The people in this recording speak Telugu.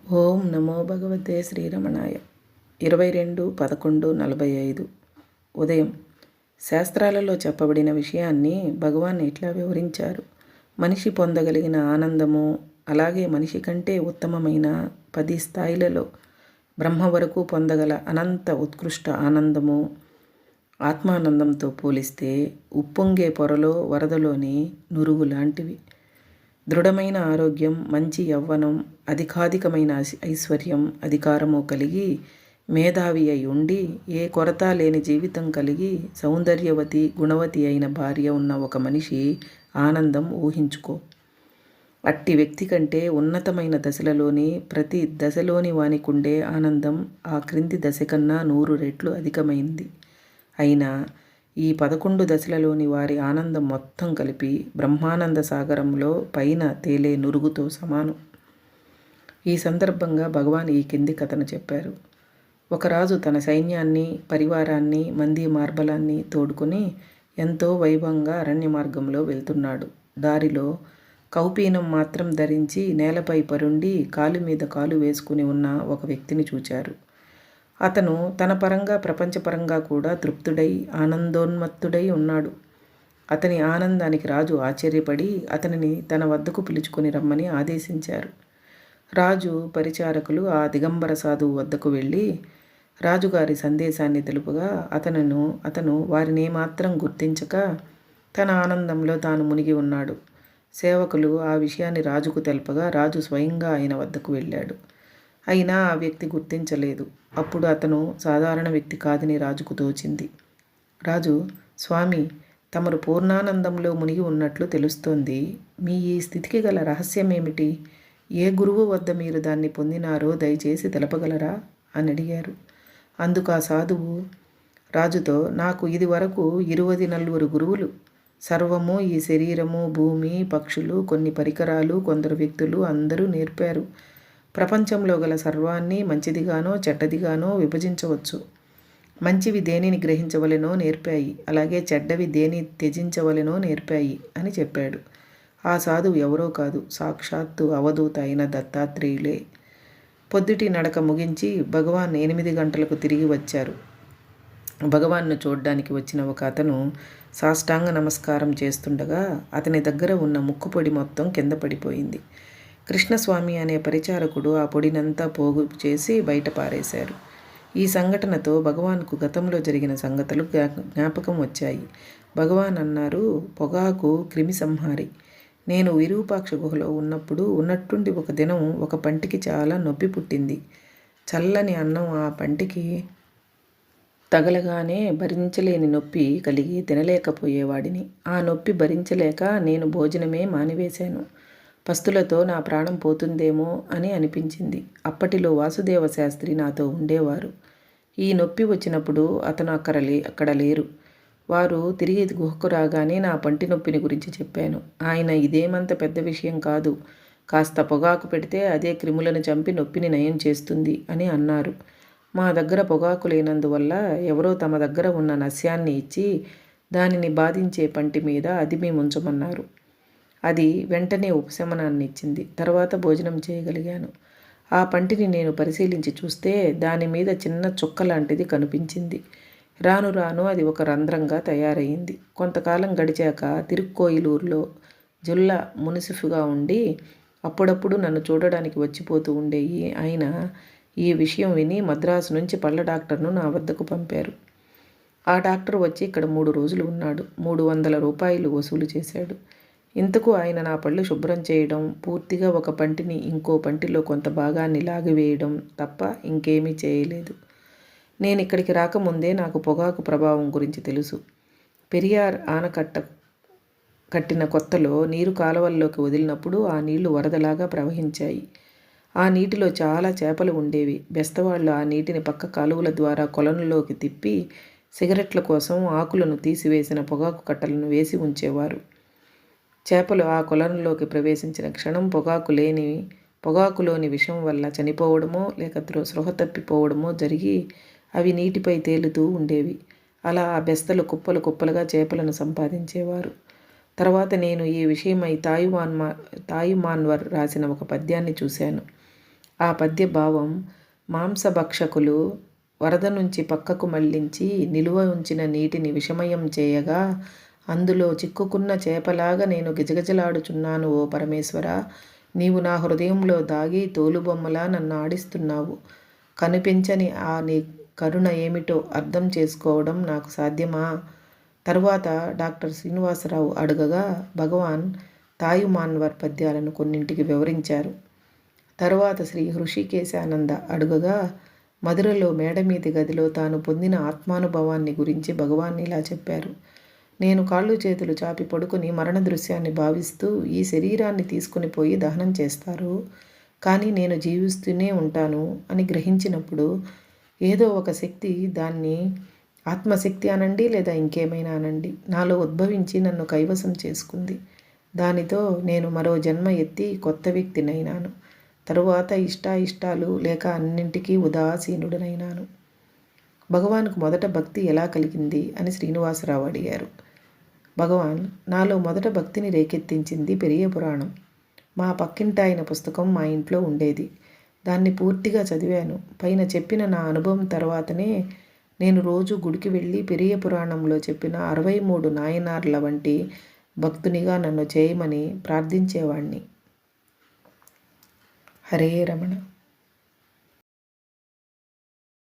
ఓం నమో భగవతే శ్రీరమణాయ. 22/11/45 ఉదయం. శాస్త్రాలలో చెప్పబడిన విషయాన్ని భగవాన్ ఇట్లా వివరించారు. మనిషి పొందగలిగిన ఆనందము, అలాగే మనిషి కంటే ఉత్తమమైన 10 స్థాయిలలో బ్రహ్మ వరకు పొందగల అనంత ఉత్కృష్ట ఆనందము, ఆత్మానందంతో పోలిస్తే ఉప్పొంగే పొరలో వరదలోని నురుగు లాంటివి. దృఢమైన ఆరోగ్యం, మంచి యవ్వనం, అధికాధికమైన ఐశ్వర్యం, అధికారము కలిగి మేధావి అయి ఉండి ఏ కొరత లేని జీవితం కలిగి సౌందర్యవతి, గుణవతి అయిన భార్య ఉన్న ఒక మనిషి ఆనందం ఊహించుకో. అట్టి వ్యక్తి కంటే ఉన్నతమైన దశలలోని ప్రతి దశలోని వానికుండే ఆనందం ఆ క్రింది దశ కన్నా 100 రెట్లు అధికమైంది. అయినా ఈ 11 దశలలోని వారి ఆనందం మొత్తం కలిపి బ్రహ్మానంద సాగరంలో పైన తేలే నురుగుతో సమానం. ఈ సందర్భంగా భగవాన్ ఈ కింది కథను చెప్పారు. ఒక రాజు తన సైన్యాన్ని, పరివారాన్ని, మంది మార్బలాన్ని తోడుకొని ఎంతో వైభవంగా అరణ్య మార్గంలో వెళ్తున్నాడు. దారిలో కౌపీనం మాత్రం ధరించి నేలపై పరుండి కాలు మీద కాలు వేసుకుని ఉన్న ఒక వ్యక్తిని చూచారు. అతను తన పరంగా, ప్రపంచపరంగా కూడా తృప్తుడై ఆనందోన్మత్తుడై ఉన్నాడు. అతని ఆనందానికి రాజు ఆశ్చర్యపడి అతనిని తన వద్దకు పిలుచుకొని రమ్మని ఆదేశించారు. రాజు పరిచారకులు ఆ దిగంబర సాధువు వద్దకు వెళ్ళి రాజుగారి సందేశాన్ని తెలుపగా అతను వారినేమాత్రం గుర్తించక తన ఆనందంలో తాను మునిగి ఉన్నాడు. సేవకులు ఆ విషయాన్ని రాజుకు తెలపగా రాజు స్వయంగా ఆయన వద్దకు వెళ్ళాడు. అయినా ఆ వ్యక్తి గుర్తించలేదు. అప్పుడు అతను సాధారణ వ్యక్తి కాదని రాజుకు తోచింది. రాజు, స్వామి, తమరు పూర్ణానందంలో మునిగి ఉన్నట్లు తెలుస్తోంది. మీ ఈ స్థితికి గల రహస్యం ఏమిటి? ఏ గురువు వద్ద మీరు దాన్ని పొందినారో దయచేసి తెలపగలరా అని అడిగారు. అందుకు ఆ సాధువు రాజుతో, నాకు ఇది వరకు 24 గురువులు, సర్వము ఈ శరీరము, భూమి, పక్షులు, కొన్ని పరికరాలు, కొందరు వ్యక్తులు అందరూ నేర్పారు. ప్రపంచంలో గల సర్వాన్ని మంచిదిగానో చెడ్డదిగానో విభజించవచ్చు. మంచివి దేనిని గ్రహించవలెనో నేర్పాయి, అలాగే చెడ్డవి దేని త్యజించవలెనో నేర్పాయి అని చెప్పాడు. ఆ సాధువు ఎవరో కాదు, సాక్షాత్తు అవధూత అయిన దత్తాత్రేయులే. పొద్దుటి నడక ముగించి భగవాన్ 8 గంటలకు తిరిగి వచ్చారు. భగవాన్ను చూడ్డానికి వచ్చిన ఒక అతను సాష్టాంగ నమస్కారం చేస్తుండగా అతని దగ్గర ఉన్న ముక్కుపొడి మొత్తం కింద పడిపోయింది. కృష్ణస్వామి అనే పరిచారకుడు ఆ పొడినంతా పోగు చేసి బయట పారేశారు. ఈ సంఘటనతో భగవాన్కు గతంలో జరిగిన సంగతులు జ్ఞాపకం వచ్చాయి. భగవాన్ అన్నారు, పొగాకు క్రిమి సంహారి. నేను విరూపాక్ష గుహలో ఉన్నప్పుడు ఉన్నట్టుండి ఒక దినం ఒక పంటికి చాలా నొప్పి పుట్టింది. చల్లని అన్నం ఆ పంటికి తగలగానే భరించలేని నొప్పి కలిగి తినలేకపోయేవాడిని. ఆ నొప్పి భరించలేక నేను భోజనమే మానివేశాను. పస్తులతో నా ప్రాణం పోతుందేమో అని అనిపించింది. అప్పటిలో వాసుదేవ శాస్త్రి నాతో ఉండేవారు. ఈ నొప్పి వచ్చినప్పుడు అతను అక్కడ లేరు. వారు తిరిగి గుహకు రాగానే నా పంటి నొప్పిని గురించి చెప్పాను. ఆయన, ఇదేమంత పెద్ద విషయం కాదు, కాస్త పొగాకు పెడితే అదే క్రిములను చంపి నొప్పిని నయం చేస్తుంది అని అన్నారు. మా దగ్గర పొగాకు లేనందువల్ల ఎవరో తమ దగ్గర ఉన్న నస్యాన్ని ఇచ్చి దానిని బాధించే పంటి మీద అదిమి ఉంచమన్నారు. అది వెంటనే ఉపశమనాన్ని ఇచ్చింది. తర్వాత భోజనం చేయగలిగాను. ఆ పంటిని నేను పరిశీలించి చూస్తే దాని మీద చిన్న చుక్క లాంటిది కనిపించింది. రాను రాను అది ఒక రంధ్రంగా తయారయింది. కొంతకాలం గడిచాక తిరుక్కోయిలూరులో జిల్లా మున్సిఫ్గా ఉండి అప్పుడప్పుడు నన్ను చూడడానికి వచ్చిపోతూ ఉండే ఆయన ఈ విషయం విని మద్రాసు నుంచి పళ్ళ డాక్టర్ను నా వద్దకు పంపారు. ఆ డాక్టర్ వచ్చి ఇక్కడ 3 రోజులు ఉన్నాడు. 300 రూపాయలు వసూలు చేశాడు. ఇంతకు ఆయన నా పళ్ళు శుభ్రం చేయడం, పూర్తిగా ఒక పంటిని ఇంకో పంటిలో కొంత భాగాన్ని లాగివేయడం తప్ప ఇంకేమీ చేయలేదు. నేను ఇక్కడికి రాకముందే నాకు పొగాకు ప్రభావం గురించి తెలుసు. పెరియార్ ఆనకట్ట కట్టిన కొత్తలో నీరు కాలువల్లోకి వదిలినప్పుడు ఆ నీళ్లు వరదలాగా ప్రవహించాయి. ఆ నీటిలో చాలా చేపలు ఉండేవి. బెస్తవాళ్ళు ఆ నీటిని పక్క కాలువల ద్వారా కొలనులోకి తిప్పి సిగరెట్ల కోసం ఆకులను తీసివేసిన పొగాకు కట్టలను వేసి ఉంచేవారు. చేపలు ఆ కొలనులోకి ప్రవేశించిన క్షణం పొగాకులోని విషం వల్ల చనిపోవడమో లేక స్పృహ తప్పిపోవడమో జరిగి అవి నీటిపై తేలుతూ ఉండేవి. అలా ఆ బెస్తలు కుప్పలు కుప్పలుగా చేపలను సంపాదించేవారు. తర్వాత నేను ఈ విషయమై తాయుమాన్వర్ రాసిన ఒక పద్యాన్ని చూశాను. ఆ పద్య భావం: మాంసభక్షకులు వరద నుంచి పక్కకు మళ్లించి నిలువ ఉంచిన నీటిని విషమయం చేయగా అందులో చిక్కుకున్న చేపలాగా నేను గిజగిజలాడుచున్నాను. ఓ పరమేశ్వరా, నీవు నా హృదయంలో దాగి తోలుబొమ్మలా నన్ను ఆడిస్తున్నావు. కనిపించని ఆ నీ కరుణ ఏమిటో అర్థం చేసుకోవడం నాకు సాధ్యమా? తరువాత డాక్టర్ శ్రీనివాసరావు అడగగా భగవాన్ తాయుమాన్వర్ పద్యాలను కొన్నింటికి వివరించారు. తరువాత శ్రీ హృషికేశానంద అడుగగా మధురలో మేడమీది గదిలో తాను పొందిన ఆత్మానుభవాన్ని గురించి భగవాన్ ఇలా చెప్పారు: నేను కాళ్ళు చేతులు చాపి పడుకుని మరణ దృశ్యాన్ని భావిస్తూ ఈ శరీరాన్ని తీసుకుని పోయి దహనం చేస్తారు, కానీ నేను జీవిస్తూనే ఉంటాను అని గ్రహించినప్పుడు ఏదో ఒక శక్తి, దాన్ని ఆత్మశక్తి అనండి లేదా ఇంకేమైనా అనండి, నాలో ఉద్భవించి నన్ను కైవసం చేసుకుంది. దానితో నేను మరో జన్మ ఎత్తి కొత్త వ్యక్తినైనాను. తరువాత ఇష్టాయిష్టాలు లేక అన్నింటికీ ఉదాసీనుడనైనాను. భగవాన్కు మొదట భక్తి ఎలా కలిగింది అని శ్రీనివాసరావు అడిగారు. భగవాన్: నాలో మొదట భక్తిని రేకెత్తించింది పెరియ పురాణం. మా పక్కింటాయన పుస్తకం మా ఇంట్లో ఉండేది. దాన్ని పూర్తిగా చదివాను. పైన చెప్పిన నా అనుభవం తర్వాతనే నేను రోజు గుడికి వెళ్ళి పెరియ పురాణంలో చెప్పిన 63 నాయనార్ల వంటి భక్తునిగా నన్ను చేయమని ప్రార్థించేవాణ్ణి. హరే రమణ.